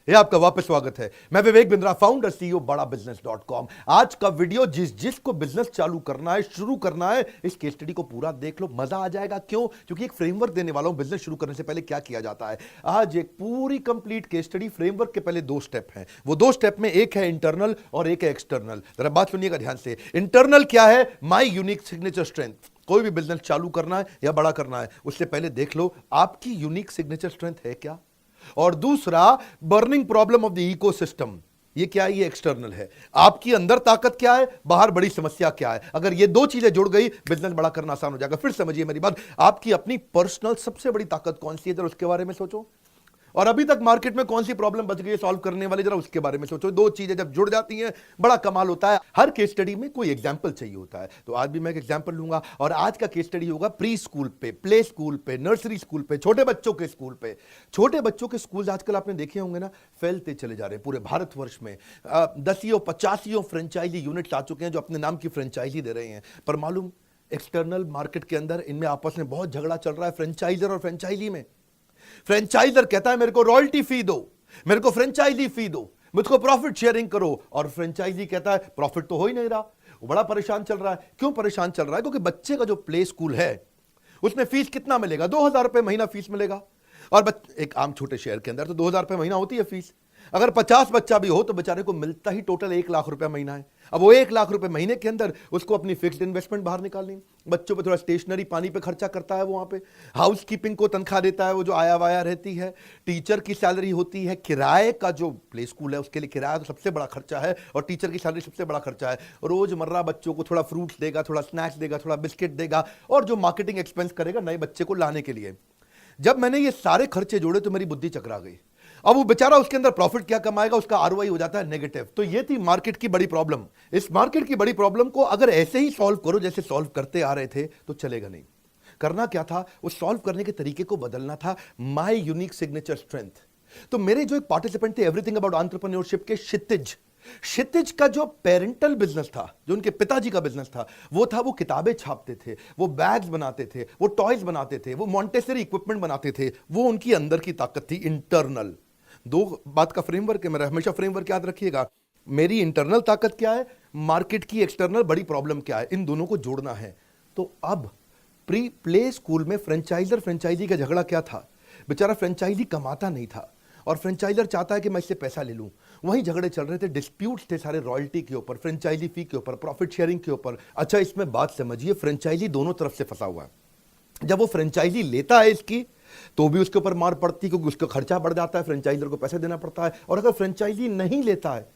ये आपका वापस स्वागत है। मैं विवेक बिंद्रा, फाउंडर सीईओ बड़ा बिजनेस.com। आज का वीडियो जिसको बिजनेस चालू करना है, शुरू करना है, इस केस स्टडी को पूरा देख लो, मजा आ जाएगा। क्यों? क्योंकि एक फ्रेमवर्क देने वाला हूं बिजनेस शुरू करने से पहले क्या किया जाता है। आज एक पूरी कंप्लीट केस स्टडी। फ्रेमवर्क के पहले दो स्टेप हैं। वो दो स्टेप में एक है इंटरनल और एक है एक्सटर्नल। जरा बात सुनिएगा ध्यान से। इंटरनल क्या है? माई यूनिक सिग्नेचर स्ट्रेंथ। कोई भी बिजनेस चालू करना है या बड़ा करना है, उससे पहले देख लो आपकी यूनिक सिग्नेचर स्ट्रेंथ है क्या। और दूसरा, burning problem of the ecosystem. ये क्या है? ये एक्सटर्नल है। आपकी अंदर ताकत क्या है, बाहर बड़ी समस्या क्या है। अगर ये दो चीजें जुड़ गई, बिजनेस बड़ा करना आसान हो जाएगा। फिर समझिए मेरी बात। आपकी अपनी पर्सनल सबसे बड़ी ताकत कौन सी है, जरा उसके बारे में सोचो। और अभी तक मार्केट में कौन सी प्रॉब्लम बच गई है सॉल्व करने वाली, जरा उसके बारे में सोचो। दो चीजें जब जुड़ जाती हैं, बड़ा कमाल होता है। हर केस स्टडी में कोई एग्जांपल चाहिए होता है, तो आज भी मैं एक एग्जांपल लूंगा। और आज का केस स्टडी होगा प्री स्कूल पे, प्ले स्कूल पे, नर्सरी स्कूल पे, छोटे बच्चों के स्कूल पे। छोटे बच्चों के स्कूल आजकल आपने देखे होंगे ना, फैलते चले जा रहे हैं पूरे भारतवर्ष में। 10-50 फ्रेंचाइजी यूनिट्स आ चुके हैं जो अपने नाम की फ्रेंचाइजी दे रहे हैं। पर मालूम, एक्सटर्नल मार्केट के अंदर इनमें आपस में बहुत झगड़ा चल रहा है, फ्रेंचाइजर और फ्रेंचाइजी में। फ्रेंचाइजर कहता है मेरे को रॉयल्टी फी दो, मेरे को फ्रेंचाइजी फी दो, मुझको प्रॉफिट शेयरिंग करो। और फ्रेंचाइजी कहता है प्रॉफिट तो हो ही नहीं रहा। वो बड़ा परेशान चल रहा है। क्यों परेशान चल रहा है? क्योंकि बच्चे का जो प्ले स्कूल है उसमें फीस कितना मिलेगा? 2000 रुपए महीना फीस मिलेगा। और एक आम छोटे शहर के अंदर तो 2000 रुपए महीना होती है फीस। अगर 50 बच्चा भी हो तो बेचारे को मिलता ही टोटल 1 लाख रुपए महीना है। अब वो 1 लाख रुपए महीने के अंदर उसको अपनी फिक्स्ड इन्वेस्टमेंट बाहर निकालनी, बच्चों पे थोड़ा स्टेशनरी पानी पे खर्चा करता है, वो वहां पे हाउस कीपिंग को तनख्वाह देता है, वो जो आया वाया रहती है, टीचर की सैलरी होती है, किराए का जो प्ले स्कूल है उसके लिए किराया तो सबसे बड़ा खर्चा है, और टीचर की सैलरी सबसे बड़ा खर्चा है। रोजमर्रा बच्चों को थोड़ा फ्रूट्स देगा, थोड़ा स्नैक्स देगा, थोड़ा बिस्किट देगा, और जो मार्केटिंग एक्सपेंस करेगा नए बच्चे को लाने के लिए। जब मैंने ये सारे खर्चे जोड़े तो मेरी बुद्धि चकरा गई। अब वो बेचारा उसके अंदर प्रॉफिट क्या कमाएगा, उसका आरओआई हो जाता है नेगेटिव। तो ये थी मार्केट की बड़ी प्रॉब्लम। इस मार्केट की बड़ी प्रॉब्लम को अगर ऐसे ही सॉल्व करो जैसे सॉल्व करते आ रहे थे तो चलेगा नहीं। करना क्या था? वो सॉल्व करने के तरीके को बदलना था। My unique signature strength. तो मेरे जो एक पार्टिसिपेंट थे एवरीथिंग अबाउट एंटरप्रेन्योरशिप के, क्षितिज का जो पेरेंटल बिजनेस था, जो उनके पिताजी का बिजनेस था, वो किताबें छापते थे, वो बैग्स बनाते थे, वो टॉयज बनाते थे, वो मॉन्टेसरी इक्विपमेंट बनाते थे। वो उनकी अंदर की ताकत थी, इंटरनल। दो बात का फ्रेमवर्क है मेरा, हमेशा फ्रेमवर्क याद रखिएगा। मेरी इंटरनल ताकत क्या है, मार्केट की एक्सटर्नल बड़ी प्रॉब्लम क्या है, इन दोनों को जोड़ना है। तो अब प्ले स्कूल में फ्रेंचाइजी का झगड़ा क्या था? बेचारा फ्रेंचाइजी कमाता नहीं था और फ्रेंचाइजर चाहता है कि मैं इससे पैसा ले लूं। वहीं झगड़े चल रहे थे, डिस्प्यूट्स थे सारे रॉयल्टी के ऊपर, फ्रेंचाइजी फी के ऊपर, प्रॉफिट शेयरिंग के ऊपर। अच्छा, इसमें बात समझिए, फ्रेंचाइजी दोनों तरफ से फंसा हुआ है। जब वो फ्रेंचाइजी लेता है इसकी तो भी उसके ऊपर मार पड़ती है, क्योंकि उसका खर्चा बढ़ जाता है, फ्रेंचाइजर को पैसे देना पड़ता है। और अगर फ्रेंचाइजी नहीं लेता है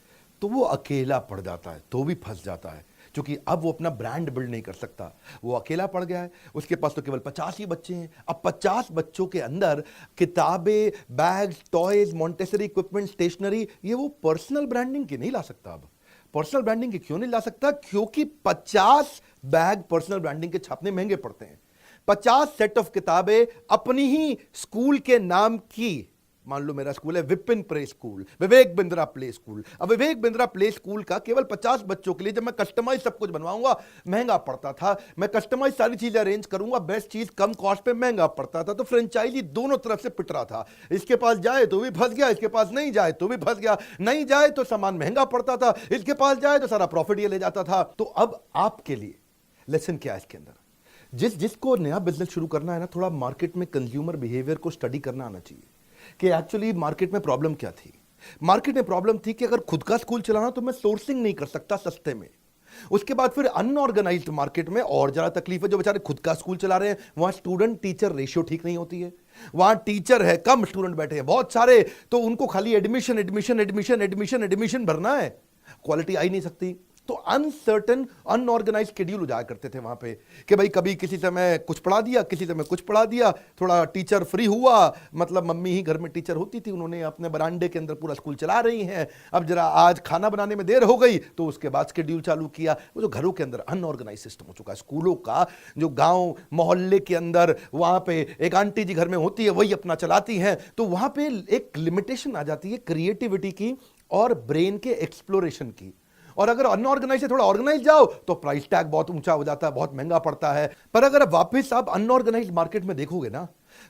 तो वो अकेला पड़ जाता है, तो भी फंस जाता है, क्योंकि अब वो अपना ब्रांड बिल्ड नहीं कर सकता। वो अकेला पड़ गया है, उसके पास तो केवल 50 ही बच्चे हैं। अब 50 बच्चों के अंदर किताबें, bags, toys, Montessori equipment, stationery, ये वो पर्सनल ब्रांडिंग की नहीं ला सकता। अब पर्सनल ब्रांडिंग की क्यों नहीं ला सकता? क्योंकि 50 बैग पर्सनल ब्रांडिंग के छापने महंगे पड़ते हैं। 50 सेट ऑफ किताबें अपनी ही स्कूल के नाम की, मान लो मेरा स्कूल है Vipin play school, Vivek Bindra play school. अब विवेक बिंद्रा प्ले स्कूल का केवल 50 बच्चों के लिए जब मैं कस्टमाइज सब कुछ बनवाऊंगा, महंगा पड़ता था। मैं कस्टमाइज सारी चीजें अरेंज करूंगा, बेस्ट चीज कम कॉस्ट पे, महंगा पड़ता था। तो फ्रेंचाइजी दोनों तरफ से पिट रहा था। इसके पास जाए तो भी फंस गया, इसके पास नहीं जाए तो भी फंस गया। नहीं जाए तो सामान महंगा पड़ता था, इसके पास जाए तो सारा प्रॉफिट ये ले जाता था। तो अब आपके लिए लेसन क्या है इसके अंदर? जिसको नया बिजनेस शुरू करना है ना, थोड़ा मार्केट में कंज्यूमर बिहेवियर को स्टडी करना आना चाहिए कि एक्चुअली मार्केट में प्रॉब्लम क्या थी। मार्केट में प्रॉब्लम थी कि अगर खुद का स्कूल चलाना तो मैं सोर्सिंग नहीं कर सकता सस्ते में। उसके बाद फिर अनऑर्गेनाइज्ड मार्केट में और ज्यादा तकलीफ है। जो बेचारे खुद का स्कूल चला रहे हैं, वहां स्टूडेंट टीचर रेशियो ठीक नहीं होती है। वहां टीचर है, कम स्टूडेंट बैठे हैं बहुत सारे, तो उनको खाली admission admission admission admission admission भरना है, क्वालिटी आ ही नहीं सकती। तो अनसर्टन, अनऑर्गेनाइज शेड्यूल हो जाया करते थे वहां पे कि भाई कभी किसी समय कुछ पढ़ा दिया, किसी समय कुछ पढ़ा दिया, थोड़ा टीचर फ्री हुआ, मतलब मम्मी ही घर में टीचर होती थी, उन्होंने अपने बरांडे के अंदर पूरा स्कूल चला रही हैं। अब जरा आज खाना बनाने में देर हो गई तो उसके बाद शेड्यूल चालू किया। वो जो घरों के अंदर अनऑर्गेनाइज सिस्टम हो चुका है स्कूलों का, जो गांव मोहल्ले के अंदर वहां पे एक आंटी जी घर में होती है, वही अपना चलाती हैं, तो वहां पे एक लिमिटेशन आ जाती है क्रिएटिविटी की और ब्रेन के एक्सप्लोरेशन की। और अगर अनऑर्गेनाइज से थोड़ा ऑर्गेनाइज जाओ तो प्राइस टैग बहुत ऊंचा हो जाता है, बहुत महंगा पड़ता है। पर अगर वापस आप अनऑर्गेनाइज मार्केट में देखोगे ना,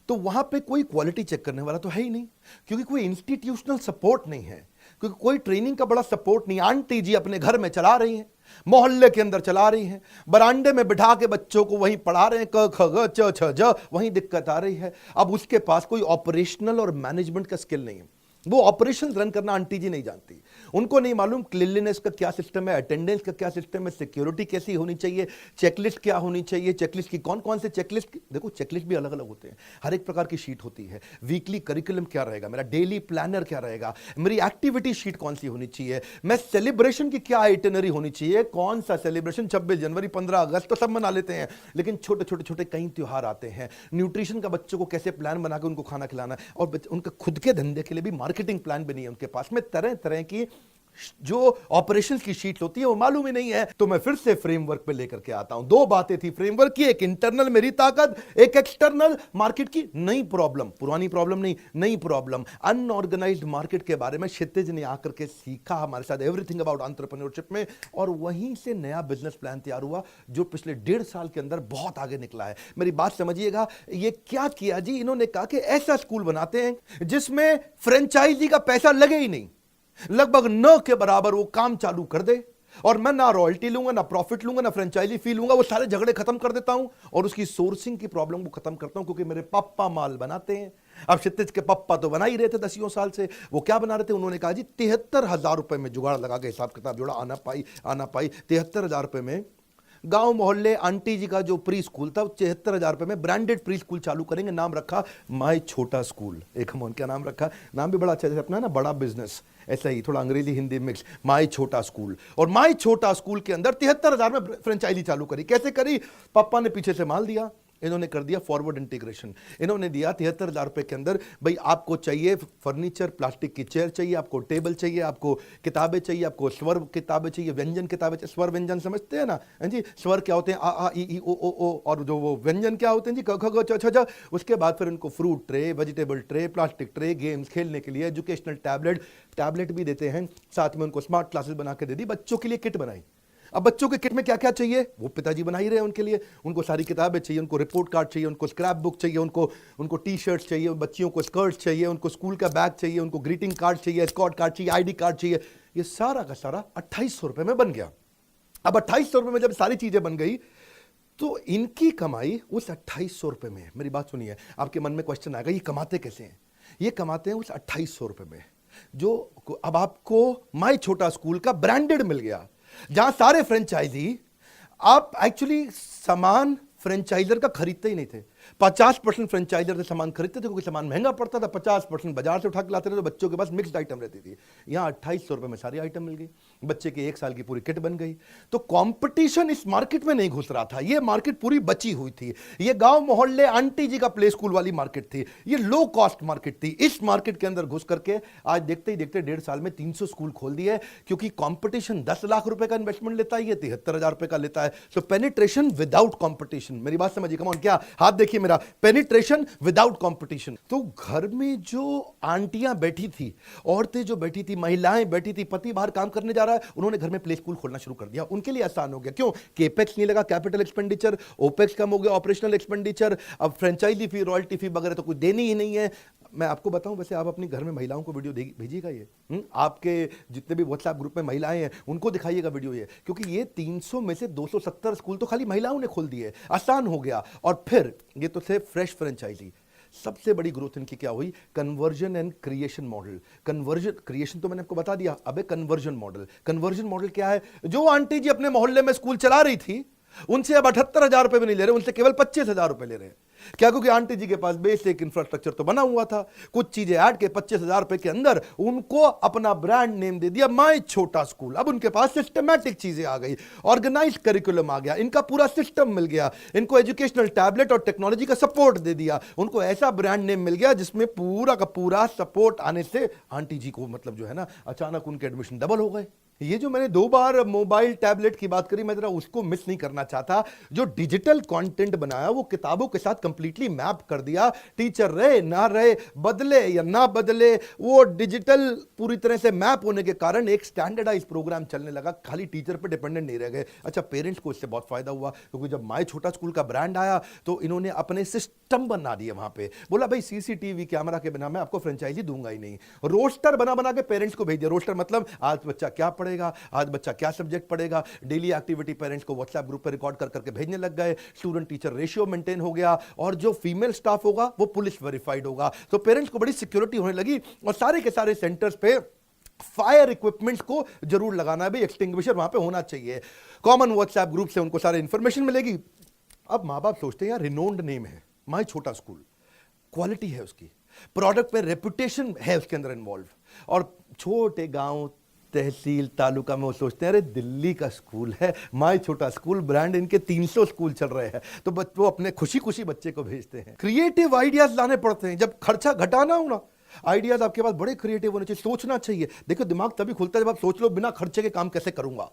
तो वहां पे कोई क्वालिटी चेक करने वाला तो है ही नहीं, क्योंकि कोई इंस्टीट्यूशनल सपोर्ट नहीं है, क्योंकि कोई ट्रेनिंग का बड़ा सपोर्ट नहीं। आंटी जी अपने घर में चला रही हैं, मोहल्ले के अंदर चला रही हैं, बरांडे में बिठा के बच्चों को वहीं पढ़ा रहे हैं, क ख ग च छ ज, वहीं दिक्कत आ रही है। अब उसके पास कोई ऑपरेशनल और मैनेजमेंट का स्किल नहीं है, वो ऑपरेशन रन करना आंटी जी नहीं जानती, उनको नहीं मालूम क्लीनलीनेस का क्या सिस्टम है, अटेंडेंस का क्या सिस्टम है, सिक्योरिटी कैसी होनी चाहिए, चेकलिस्ट क्या होनी चाहिए, चेकलिस्ट की कौन कौन से चेकलिस्ट, देखो चेकलिस्ट भी अलग अलग होते हैं, हर एक प्रकार की शीट होती है, वीकली करिकुलम क्या रहेगा, मेरा डेली प्लानर क्या रहेगा, मेरी एक्टिविटी शीट कौन सी होनी चाहिए, मैं सेलिब्रेशन की क्या आइटनरी होनी चाहिए, कौन सा सेलिब्रेशन 26 जनवरी 15 अगस्त तो सब मना लेते हैं, लेकिन छोटे छोटे छोटे कई त्योहार आते हैं, न्यूट्रिशन का बच्चों को कैसे प्लान बना के उनको खाना खिलाना है, और उनका खुद के धंधे के लिए भी मार्केटिंग प्लान भी नहीं है उनके पास में, तरह तरह की जो ऑपरेशंस की शीट होती है वो मालूम ही नहीं है। तो मैं फिर से फ्रेमवर्क पे लेकर के आता हूं, दो बातें थी फ्रेमवर्क की, एक इंटरनल मेरी ताकत, एक एक्सटर्नल मार्केट की नई प्रॉब्लम, पुरानी प्रॉब्लम नहीं, नई प्रॉब्लम, अनऑर्गेनाइज्ड मार्केट के बारे में क्षितिज ने आकर के सीखा हमारे साथ एवरीथिंग अबाउट एंटरप्रेन्योरशिप में, और वहीं से नया बिजनेस प्लान तैयार हुआ जो पिछले 1.5 साल के अंदर बहुत आगे निकला है। मेरी बात समझिएगा, ये क्या किया जी, इन्होंने कहा कि ऐसा स्कूल बनाते हैं जिसमें फ्रेंचाइजी का पैसा लगे ही नहीं, लगभग न के बराबर वो काम चालू कर दे, और मैं ना रॉयल्टी लूंगा, ना प्रॉफिट लूंगा, ना फ्रेंचाइजी फी लूंगा, वो सारे झगड़े खत्म कर देता हूं और उसकी सोर्सिंग की प्रॉब्लम को खत्म करता हूं, क्योंकि मेरे पापा माल बनाते हैं। अब क्षितिज के पापा तो बना ही रहे थे 10 साल से, वो क्या बना रहे थे, उन्होंने कहा जी 73,000 रुपए में जुगाड़ लगा के हिसाब किताब जोड़ा, आना पाई 73,000 रुपए में गांव मोहल्ले आंटी जी का जो प्री स्कूल था, 73,000 रुपए में ब्रांडेड प्री स्कूल चालू करेंगे। नाम रखा माई छोटा स्कूल, एक हम उनका नाम रखा, नाम भी बड़ा अच्छा है अपना ना, बड़ा बिजनेस, ऐसा ही थोड़ा अंग्रेजी हिंदी मिक्स, माई छोटा स्कूल। और माई छोटा स्कूल के अंदर 73,000 में फ्रेंचाइजी चालू करी। कैसे करी, पापा ने पीछे से माल दिया, इन्होंने कर दिया फॉरवर्ड इंटीग्रेशन, इन्होंने दिया 73,000 रुपए के अंदर, भाई आपको चाहिए फर्नीचर, प्लास्टिक की चेयर चाहिए, आपको टेबल चाहिए, आपको किताबें चाहिए, आपको स्वर किताबें चाहिए, व्यंजन किताबें चाहिए, स्वर व्यंजन समझते हैं ना जी, स्वर क्या होते हैं, आ ई ओ, और जो वो व्यंजन क्या होते हैं जी, क ख ग छ छ। उसके बाद फिर इनको fruit tray, vegetable tray, plastic tray, games खेलने के लिए, एजुकेशनल टैबलेट भी देते हैं, साथ में उनको स्मार्ट क्लासेस बना के दे दी, बच्चों के लिए किट बनाई। अब बच्चों के किट में क्या क्या चाहिए वो पिताजी बना ही रहे हैं उनके लिए, उनको सारी किताबें चाहिए, उनको रिपोर्ट कार्ड चाहिए, उनको स्क्रैप बुक चाहिए, उनको टी शर्ट्स चाहिए, बच्चियों को स्कर्ट्स चाहिए, उनको स्कूल का बैग चाहिए, उनको ग्रीटिंग कार्ड चाहिए, स्कॉट कार्ड चाहिए, आईडी कार्ड चाहिए। ये सारा का सारा 2800 रुपए में बन गया। अब 2800 रुपए में जब सारी चीजें बन गई तो इनकी कमाई उस 2800 रुपए में, मेरी बात सुनिए, आपके मन में क्वेश्चन आएगा ये कमाते कैसे हैं, ये कमाते हैं उस 2800 रुपए में, जो अब आपको माई छोटा स्कूल का ब्रांडेड मिल गया, जहां सारे फ्रेंचाइजी आप एक्चुअली सामान फ्रेंचाइजर का खरीदते ही नहीं थे, 50% फ्रेंचाइजर से सामान खरीदते थे, क्योंकि सामान महंगा पड़ता था, 50% बाजार से उठा के लाते थे, तो बच्चों के पास मिक्स्ड आइटम रहती थी। यहां 2800 रुपए में सारी आइटम मिल गई, बच्चे की 1 साल की पूरी किट बन गई। तो कंपटीशन इस मार्केट में नहीं घुस रहा था, यह मार्केट पूरी बची हुई थी, यह गांव मोहल्ले आंटी जी का प्ले स्कूल वाली मार्केट थी, यह लो कॉस्ट मार्केट थी। इस मार्केट के अंदर घुस करके आज देखते ही देखते 1.5 साल में 300 स्कूल खोल दिए, क्योंकि कॉम्पिटिशन 10 लाख रुपए का इन्वेस्टमेंट लेता है, ये 73,000 रुपए का लेता है। सो पेनिट्रेशन विदाउट कॉम्पिटिशन, मेरी बात समझिए, कम ऑन, क्या हाथ देखिए मेरा, पेनिट्रेशन विदाउट कंपटीशन। तो घर में जो आंटियां बैठी थी, औरतें जो बैठी थी, महिलाएं बैठी थी, पति बाहर काम करने जा रहा है, उन्होंने घर में प्ले स्कूल खोलना शुरू कर दिया। उनके लिए आसान हो गया, क्यों, केपेक्स नहीं लगा, कैपिटल एक्सपेंडिचर, ओपेक्स कम हो गया, ऑपरेशनल एक्सपेंडिचर, अब फ्रेंचाइजी फी, रॉयल्टी फी वगैरह तो कुछ देनी ही नहीं है। मैं आपको बताऊं, वैसे आप अपने घर में महिलाओं को वीडियो भेजिएगा, ये आपके जितने भी व्हाट्सएप ग्रुप में महिलाएं हैं उनको दिखाइएगा वीडियो ये, क्योंकि ये 300 में से 270 स्कूल तो खाली महिलाओं ने खोल दिए, आसान हो गया। और फिर ये तो थे फ्रेश फ्रेंचाइजी, सबसे बड़ी ग्रोथ इनकी क्या हुई, conversion and creation model. Conversion creation तो मैंने आपको बता दिया, अब कन्वर्जन मॉडल। कन्वर्जन मॉडल क्या है, जो आंटी जी अपने मोहल्ले में स्कूल चला रही थी उनसे अब 78,000 रुपए भी नहीं ले रहे, उनसे केवल 25,000 रुपए ले रहे हैं। क्या, क्योंकि आंटी जी के पास बेसिक इंफ्रास्ट्रक्चर तो बना हुआ था, कुछ चीजें ऐड के 25,000 रुपए के अंदर उनको अपना ब्रांड नेम दे दिया, माई छोटा स्कूल। अब उनके पास सिस्टमैटिक चीजें आ गई, ऑर्गेनाइज करिकुलम आ गया, इनका पूरा सिस्टम मिल गया, इनको एजुकेशनल टैबलेट और टेक्नोलॉजी का सपोर्ट दे दिया, उनको ऐसा ब्रांड नेम मिल गया जिसमें पूरा का पूरा सपोर्ट आने से आंटी जी को मतलब जो है ना, अचानक उनके एडमिशन डबल हो गए। ये जो मैंने 2 बार मोबाइल टैबलेट की बात करी, मैं जरा उसको मिस नहीं करना चाहता। जो डिजिटल कंटेंट बनाया वो किताबों के साथ कंप्लीटली मैप कर दिया। टीचर रहे ना रहे, बदले या ना बदले, वो डिजिटल पूरी तरह से मैप होने के कारण एक स्टैंडर्डाइज प्रोग्राम चलने लगा, खाली टीचर पे डिपेंडेंट नहीं रह गए। अच्छा, पेरेंट्स को इससे बहुत फायदा हुआ, क्योंकि जब माय छोटा स्कूल का ब्रांड आया तो इन्होंने अपने सिस्टम बना दिए वहां पे। बोला भाई सीसीटीवी कैमरा के बिना मैं आपको फ्रेंचाइजी दूंगा ही नहीं। रोस्टर बना बना के पेरेंट्स को भेज दिया। रोस्टर मतलब आज बच्चा क्या पढ़ेगा, आज बच्चा क्या सब्जेक्ट पढ़ेगा, डेली एक्टिविटी पेरेंट्स को व्हाट्सएप ग्रुप पर रिकॉर्ड कर करके भेजने लग गए। स्टूडेंट टीचर रेशियो मेंटेन हो गया, और जो फीमेल स्टाफ होगा वो पुलिस वेरीफाइड होगा। तो पेरेंट्स को बड़ी सिक्योरिटी होने लगी, और सारे के सारे सेंटर्स पे फायर इक्विपमेंट्स को जरूर लगाना है भाई, एक्सटिंग्विशर वहां पे होना चाहिए। कॉमन व्हाट्सएप ग्रुप से उनको सारे इंफॉर्मेशन मिलेगी। अब मां बाप सोचते हैं यार रिनोन्ड नेम है, माय छोटा स्कूल, क्वालिटी है उसकी, प्रोडक्ट पे रेपुटेशन है उसके अंदर इन्वॉल्व, और छोटे गांव तहसील तालुका में वो सोचते हैं अरे दिल्ली का स्कूल है, माय छोटा स्कूल ब्रांड, इनके 300 स्कूल चल रहे हैं, तो वो अपने खुशी खुशी बच्चे को भेजते हैं। क्रिएटिव आइडियाज लाने पड़ते हैं, जब खर्चा घटाना हो ना, आइडियाज आपके पास बड़े क्रिएटिव होने चाहिए, सोचना चाहिए। देखो दिमाग तभी खुलता है जब आप सोच लो बिना खर्चे के काम कैसे करूंगा।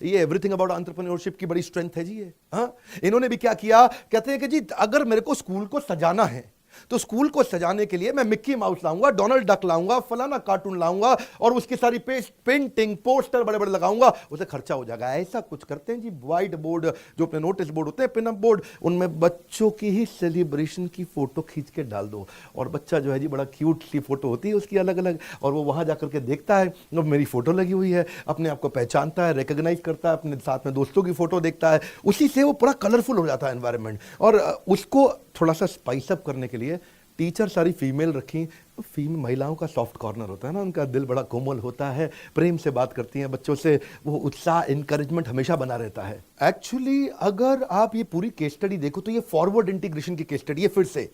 ये एवरीथिंग अबाउट एंटरप्रेन्योरशिप की बड़ी स्ट्रेंथ है जी ये। हाँ, इन्होंने भी क्या किया, कहते हैं कि जी अगर मेरे को स्कूल को सजाना है तो स्कूल को सजाने के लिए मैं मिक्की माउस लाऊंगा, डोनाल्ड डक लाऊंगा, फलाना कार्टून लाऊंगा, और उसकी सारी पेंटिंग पोस्टर बड़े बड़े लगाऊंगा, उसे खर्चा हो जाएगा। ऐसा कुछ करते हैं जी। व्हाइट बोर्ड जो अपने नोटिस बोर्ड होते हैं, पिन अप बोर्ड, उनमें बच्चों की ही सेलिब्रेशन की फोटो खींच के डाल दो, और बच्चा जो है जी बड़ा क्यूट सी फोटो होती है उसकी अलग अलग, और वो वहां जाकर के देखता है अब मेरी फोटो लगी हुई है, अपने आप को पहचानता है, रिकॉग्नाइज करता है, अपने साथ में दोस्तों की फोटो देखता है, उसी से वो पूरा कलरफुल हो जाता है एनवायरनमेंट। और उसको थोड़ा सा स्पाइस अप करने के लिए टीचर सारी फीमेल रखी। फीमेल महिलाओं का सॉफ्ट कॉर्नर होता है ना, उनका दिल बड़ा कोमल होता है, प्रेम से बात करती हैं बच्चों से, वो उत्साह इनकरेजमेंट हमेशा बना रहता है। एक्चुअली अगर आप ये पूरी केस स्टडी देखो तो ये फॉरवर्ड इंटीग्रेशन की केस स्टडी है। फिर से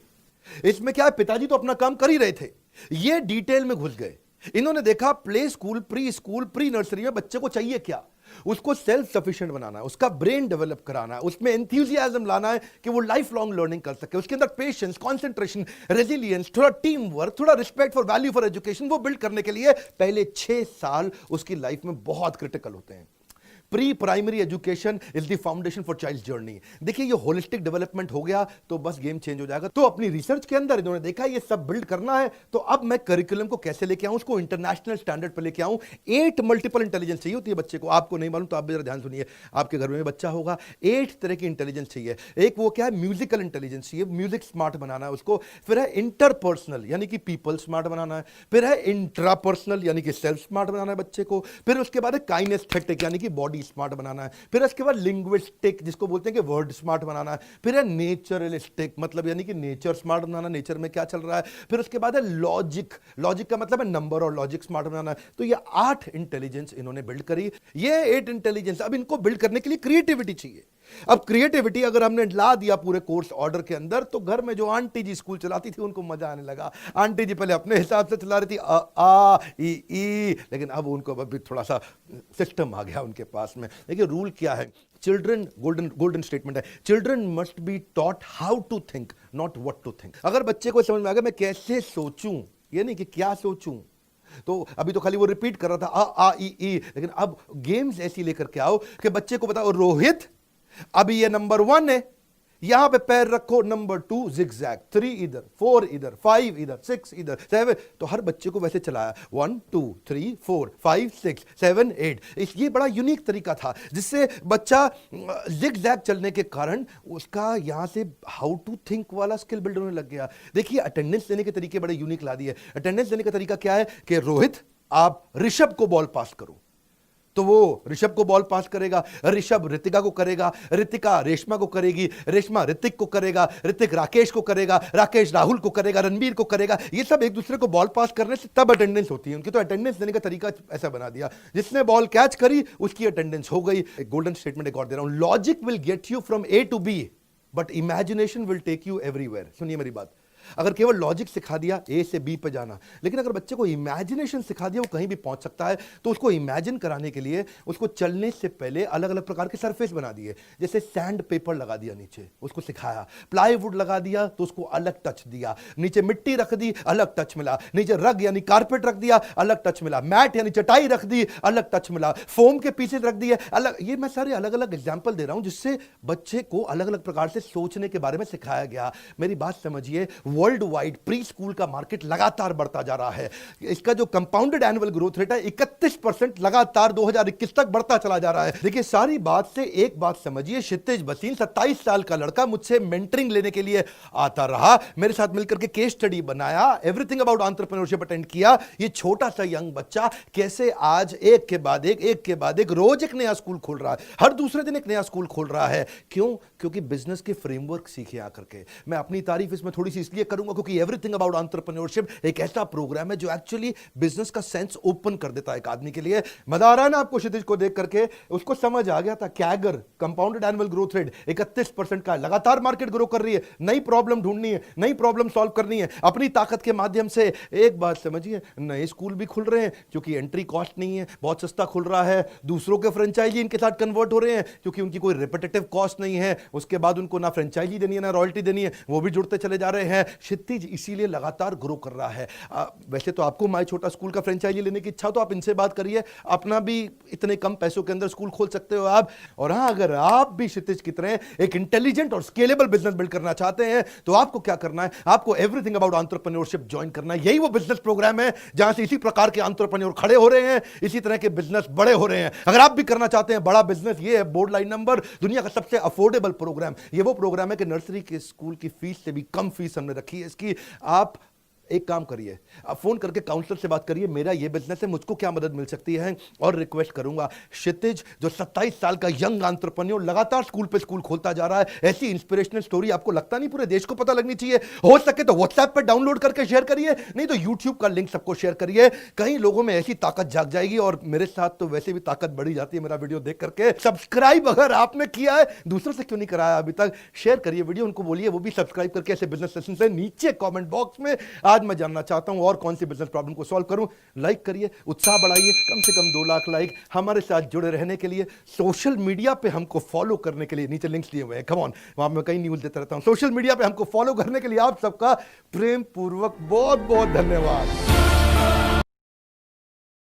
इसमें क्या है, पिताजी तो अपना काम कर ही रहे थे, ये डिटेल में घुस गए। इन्होंने देखा प्ले स्कूल, प्री नर्सरी में बच्चे को चाहिए क्या, उसको सेल्फ सफिशिएंट बनाना है, उसका ब्रेन डेवलप कराना है, उसमें एंथुसियाज्म लाना है कि वो लाइफ लॉन्ग लर्निंग कर सके, उसके अंदर पेशेंस, कंसंट्रेशन, रेजिलियंस, थोड़ा टीम वर्क, थोड़ा respect for value for education, वो बिल्ड करने के लिए पहले 6 साल उसकी लाइफ में बहुत क्रिटिकल होते हैं। Pre primary education is the foundation for child journey. देखिए ये होलिस्टिक डेवलपमेंट हो गया तो बस गेम चेंज हो जाएगा। तो अपनी रिसर्च के अंदर इन्होंने देखा ये सब बिल्ड करना है, तो अब मैं करिकुलम को कैसे लेके आऊं, उसको इंटरनेशनल स्टैंडर्ड पर लेके आऊं। 8 मल्टीपल इंटेलिजेंस चाहिए होती है बच्चे को, आपको नहीं मालूम तो आप भी जरा ध्यान सुनिए, आपके घर में बच्चा होगा, 8 तरह की इंटेलिजेंस चाहिए। एक वो क्या है, म्यूजिकल इंटेलिजेंस चाहिए, म्यूजिक स्मार्ट बनाना है उसको। फिर है इंटरपर्सनल यानी कि पीपल स्मार्ट बनाना है। फिर है इंट्रापर्सनल यानी कि सेल्फ स्मार्ट बनाना है बच्चे को। फिर उसके बाद है काइनेस्थेटिक यानी कि बॉडी स्मार्ट बनाना है। फिर इसके बाद लिंग्विस्टिक जिसको बोलते हैं कि वर्ड स्मार्ट बनाना है। फिर है नेचरलिस्टिक मतलब यानी कि नेचर स्मार्ट बनाना, नेचर में क्या चल रहा है। फिर उसके बाद है लॉजिक, लॉजिक का मतलब है नंबर, और लॉजिक स्मार्ट बनाना है। तो ये 8 इंटेलिजेंस इन्होंने बिल्ड करी। ये 8 इंटेलिजेंस, अब इनको बिल्ड करने के लिए क्रिएटिविटी चाहिए। अब क्रिएटिविटी अगर हमने ला दिया पूरे कोर्स ऑर्डर के अंदर, तो घर में जो आंटी जी स्कूल चलाती थी उनको मजा आने लगा। आंटी जी पहले अपने हिसाब से चला रही थी आ ई, लेकिन अब उनको अभी थोड़ा सा सिस्टम आ गया उनके पास में। देखिए रूल क्या है, चिल्ड्रन, गोल्डन स्टेटमेंट है, children must be taught how to think not what to think. अगर बच्चे को समझ में आ गया मैं कैसे सोचूं, ये नहीं कि क्या सोचूं, तो अभी तो खाली वो रिपीट कर रहा था आ ई, लेकिन अब गेम्स ऐसी लेकर के आओ कि बच्चे को बताओ रोहित अभी ये नंबर 1 है, यहां पे पैर रखो, नंबर 2 जिगजैग, 3 इधर, 4 इधर, 5 इधर, 6 इधर, 7। तो हर बच्चे को वैसे चलाया 1 2 3 4 5 6 7 8। ये बड़ा यूनिक तरीका था जिससे बच्चा जिगजैग चलने के कारण उसका यहां से हाउ टू थिंक वाला स्किल बिल्ड होने लग गया। देखिए अटेंडेंस देने के तरीके बड़े यूनिक ला दिए। अटेंडेंस देने का तरीका क्या है कि रोहित आप ऋषभ को बॉल पास करो, तो वो ऋषभ को बॉल पास करेगा, ऋषभ रितिका को करेगा, रितिका रेशमा को करेगी, रेशमा ऋतिक को करेगा, ऋतिक राकेश को करेगा, राकेश राहुल को करेगा, रणबीर को करेगा। ये सब एक दूसरे को बॉल पास करने से तब अटेंडेंस होती है उनकी। तो अटेंडेंस देने का तरीका ऐसा बना दिया, जिसने बॉल कैच करी उसकी अटेंडेंस हो गई। एक गोल्डन स्टेटमेंट एक और दे रहा हूं, logic will get you from A to B but imagination will take you everywhere. सुनिए मेरी बात, अगर केवल लॉजिक सिखा दिया ए से बी पे जाना, लेकिन अगर बच्चे को इमेजिनेशन सिखा दिया वो कहीं भी पहुंच सकता है। तो उसको इमेजिन कराने के लिए उसको चलने से पहले अलग अलग प्रकार के सरफेस बना दिए। जैसे सैंड पेपर लगा दिया नीचे, उसको सिखाया, प्लाईवुड लगा दिया तो उसको अलग टच दिया, नीचे मिट्टी रख दी अलग टच मिला, नीचे रग यानी कारपेट रख दिया अलग टच मिला, मैट यानी चटाई रख दी अलग टच मिला, फोम के पीसेस रख दिए अलग। ये मैं सारे अलग अलग एग्जांपल दे रहा हूं जिससे बच्चे को अलग अलग प्रकार से सोचने के बारे में सिखाया गया। मेरी बात समझिए, वर्ल्ड वाइड प्री स्कूल का मार्केट लगातार बढ़ता जा रहा है। इसका जो कंपाउंडेड एनुअल ग्रोथ रेट है 31% लगातार 2021 तक बढ़ता चला जा रहा है। देखिए, सारी बात से एक बात समझिए, क्षितिज भसीन 27 साल का लड़का मुझसे मेंटरिंग लेने के लिए आता रहा, मेरे साथ मिलकर के केस स्टडी बनाया, एवरीथिंग अबाउट एंटरप्रेन्योरशिप अटेंड किया। ये छोटा सा यंग बच्चा कैसे आज एक के बाद एक रोज एक नया स्कूल खोल रहा है, हर दूसरे दिन एक नया स्कूल खोल रहा है। क्यों? क्योंकि बिजनेस के फ्रेमवर्क सीखे आकर के। मैं अपनी तारीफ इसमें थोड़ी सी इसलिए करूंगा क्योंकि एवरीथिंग अबाउट एंटरप्रेन्योरशिप एक ऐसा प्रोग्राम है जो एक्चुअली बिजनेस का सेंस ओपन कर देता है एक आदमी के लिए। मजा आ रहा है ना आपको क्षितिज को देख करके? उसको समझ आ गया था CAGR compounded annual growth rate 31% का, लगातार मार्केट ग्रो कर रही है, नई प्रॉब्लम ढूंढनी है, नई प्रॉब्लम सॉल्व करनी है अपनी ताकत के माध्यम से। एक बात समझिए, नए स्कूल भी खुल रहे हैं क्योंकि एंट्री कॉस्ट नहीं है, बहुत सस्ता खुल रहा है। दूसरों के फ्रेंचाइजी इनके साथ कन्वर्ट हो रहे हैं क्योंकि उनकी कोई रिपीटेटिव कॉस्ट नहीं है, उसके बाद उनको ना फ्रेंचाइजी देनी है ना रॉयल्टी देनी है, वो भी जुड़ते चले जा रहे हैं। क्षितिज इसीलिए लगातार ग्रो कर रहा है। वैसे तो आपको माय छोटा स्कूल का फ्रेंचाइजी लेने की इच्छा तो आप इनसे बात करिए, अपना भी इतने कम पैसों के अंदर स्कूल खोल सकते हो आप। और हां, अगर आप भी क्षितिज की तरह एक इंटेलिजेंट और स्केलेबल बिजनेस बिल्ड करना चाहते हैं तो आपको क्या करना है? आपको एवरीथिंग अबाउट एंटरप्रेन्योरशिप ज्वाइन करना है। यही वो बिजनेस प्रोग्राम है जहां से इसी प्रकार के एंटरप्रेन्योर खड़े हो रहे हैं, इसी तरह के बिजनेस बड़े हो रहे हैं। अगर आप भी करना चाहते हैं बड़ा बिजनेस, ये है बोर्ड लाइन नंबर, दुनिया का सबसे अफोर्डेबल प्रोग्राम। ये वो प्रोग्राम है कि नर्सरी के स्कूल की फीस से भी कम फीस हमने रखी है इसकी। आप एक काम करिए, आप फोन करके काउंसलर से बात करिए, मेरा ये बिजनेस है, मुझको क्या मदद मिल सकती है। और रिक्वेस्ट करूंगा, क्षितिज जो 27 साल का यंग एंटरप्रेन्योर लगातार स्कूल पे स्कूल खोलता जा रहा है, ऐसी इंस्पिरेशनल स्टोरी आपको लगता नहीं पूरे देश को पता लगनी चाहिए? हो सके तो व्हाट्सएप पे डाउनलोड करके शेयर करिए, नहीं तो यूट्यूब का लिंक सबको शेयर करिए। कई लोगों में ऐसी ताकत जाग जाएगी और मेरे साथ तो वैसे भी ताकत बढ़ी जाती है मेरा वीडियो देख करके। सब्सक्राइब अगर आपने किया है, दूसरों से क्यों नहीं कराया अभी तक, शेयर करिए वीडियो, उनको बोलिए वो भी सब्सक्राइब करके ऐसे बिजनेस सेशन से नीचे कमेंट बॉक्स में आज मैं जानना चाहता हूं और कौन सी बिजनेस प्रॉब्लम को सॉल्व करूं। लाइक करिए, उत्साह बढ़ाइए, कम से कम 2 लाख लाइक। हमारे साथ जुड़े रहने के लिए, सोशल मीडिया पे हमको फॉलो करने के लिए नीचे लिंक्स दिए हुए हैं, कम ऑन, वहां मैं कई न्यूज़ देता रहता हूं। सोशल मीडिया पे हमको फॉलो करने के लिए आप सबका प्रेम पूर्वक बहुत बहुत धन्यवाद।